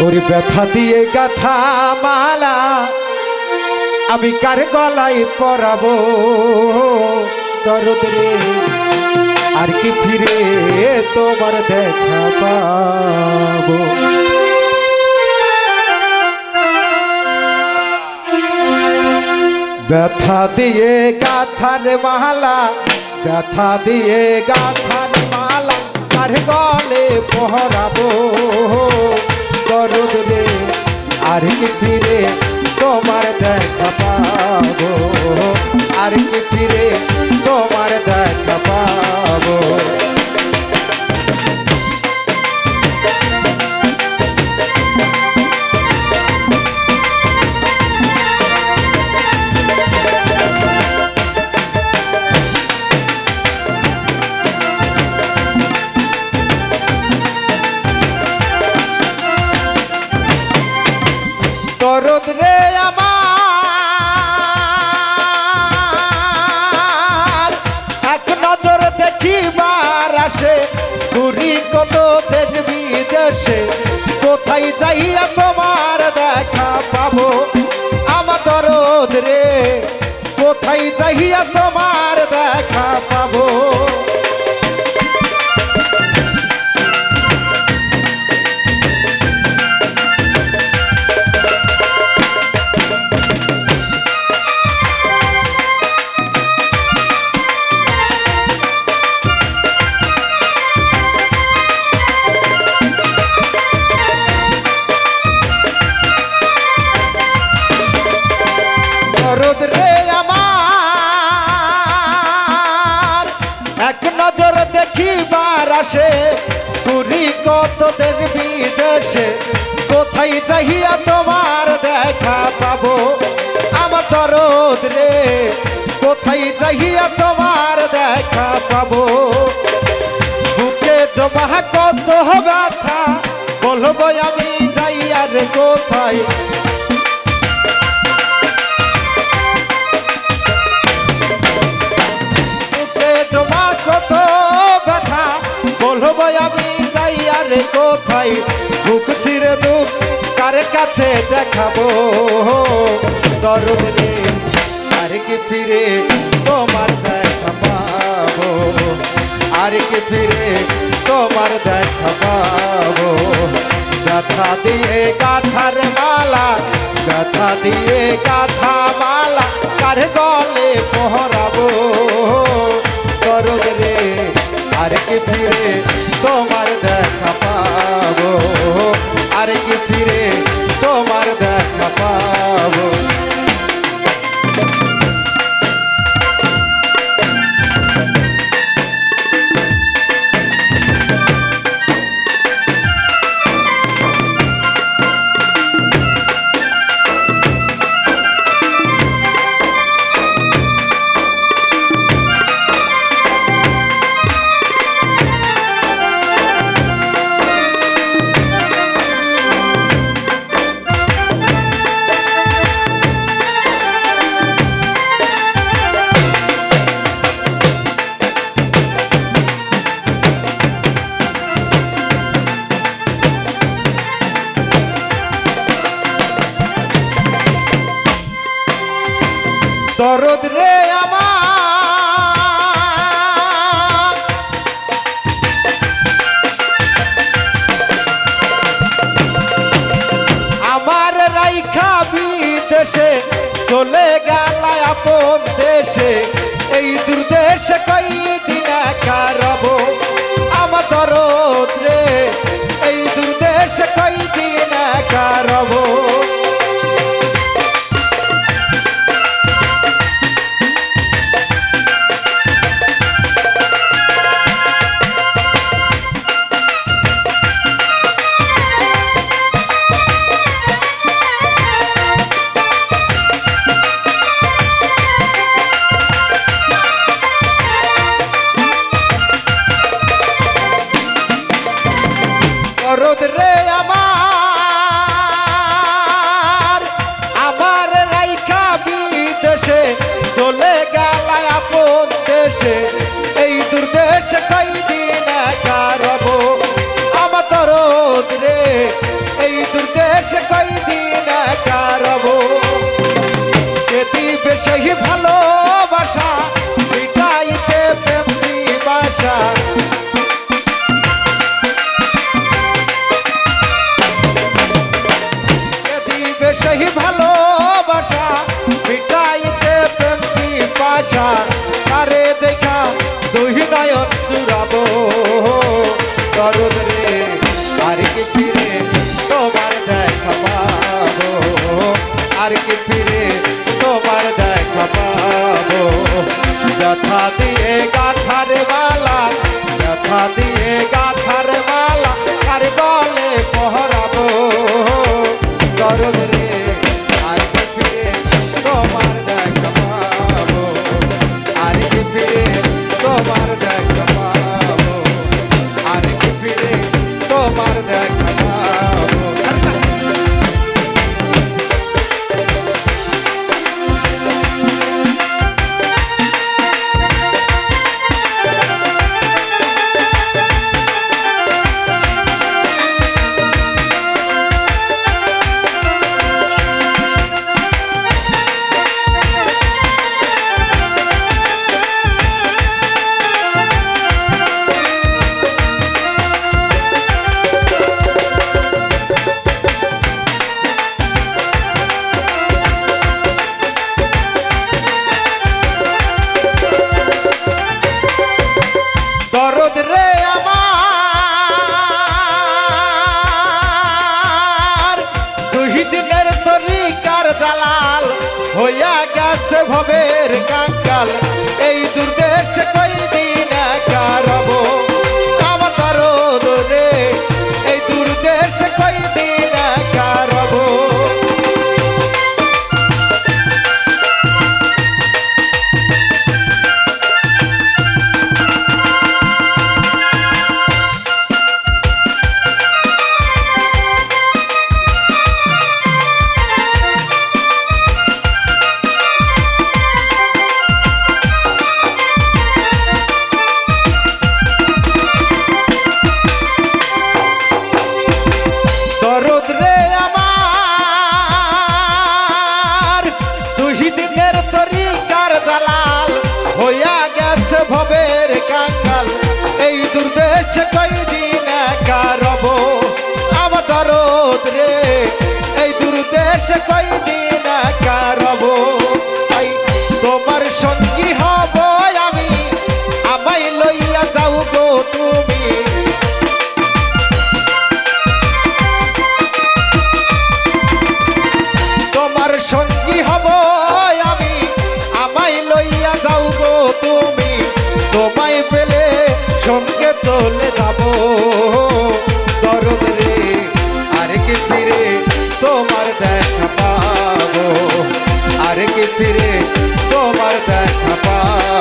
ওরে ব্যথা দিয়ে গাথা মালা আমি কার গলায় পরাবো দরদ রে, আর কি ফিরে তোমার দেখা পাবো। ব্যথা দিয়ে গাথার মালা, ব্যথা দিয়ে গাথার মালা কার গলে পরাবো দরদ রে, আর কি ফিরে তোমার দেখা পাবো, আর কি ফিরে তোমার দেখা পাবো। দরদ রে আমার এক নজর দেখিবার আসে, ঘুরি কত দেশ বিদেশে, কোথায় যাইয়া তোমার দেখা পাবো। আমার দরদ রে কোথায় যাইয়া তোমার দেখা পাবো। দরদ রে আমার এক নজর দেখিবার আসে, ঘুরি কত দেশ বিদেশে, কোথায় যাইয়া তোমার দেখা পাবো। আমার দরদ রে কোথায় যাইয়া তোমার দেখা পাবো। বুকে জমা কত ব্যথা বলবো আমি যাইয়া রে কোথায়, কত ব্যথা বলবো আমি যাইয়া রে কোথায়। বুক চিরে দুঃখ কার কাছে দেখাবো দরদ রে, আর কি ফিরে তোমার দেখা পাবো, আর কি ফিরে তোমার দেখা পাবো। ব্যথা দিয়ে গাথার মালা, ব্যথা দিয়ে গাথা মালা কার গলে পরাবো দরদ রে, আর কি ফিরে তোমার দেখা পাবো, আর কি ফিরে তোমার দেখা পাবো। দরদ রে আমার আমার রাইখা বিদেশে চলে গেল আপন দেশে, এই দূর দেশে কই দিন একা রব। আমার দরদ রে এই দূর দেশে কই দিন একা রব। এই ভালোবাসা মিটাইতে প্রেম পিপাসা তারে দেখা দুই নয়ন জুড়াবো দরদ রে আর কি ফিরে তোমার দেখা পাবো আর কি ফিরে তোমার দেখা পাবো ব্যথা দিয়ে গাথার মালা ব্যথা দিয়ে গাথার মালা আর গলে পহরাবো দরদ রে আর কি ফিরে তোমার দেখা পাবো আর কি ফিরে তোমার দেখা পাবো আর কি ফিরে তোমার দেখা পাবো দরদ রে আমার দুই দিনের তরিকার জালাল হইয়া গেছে ভবের কাঙ্গাল এই দুর্দেশ কয়দিন কারব আমার দরদ রে এই দুর্দেশ কয়দিন কারব দরদ রে আমার দুই দিনের তরিকার জালাল হইয়া গেছে ভবের কাঙ্গাল এই দুর্দেশ কয়দিন কারব আমার দরদ রে এই দুর্দেশ কয়দিন কারব তাই তোমার সঙ্গী হব আমি আমায় লইয়া যাও গো তুমি তোমার সঙ্গী হব আমি আমায় লইয়া যাও গো তুমি তোমায় পেলে সঙ্গে চলে যাব দরদ রে আর কি ফিরে তোমার দেখা পাবো আর কি ফিরে তোমার দেখা পাবো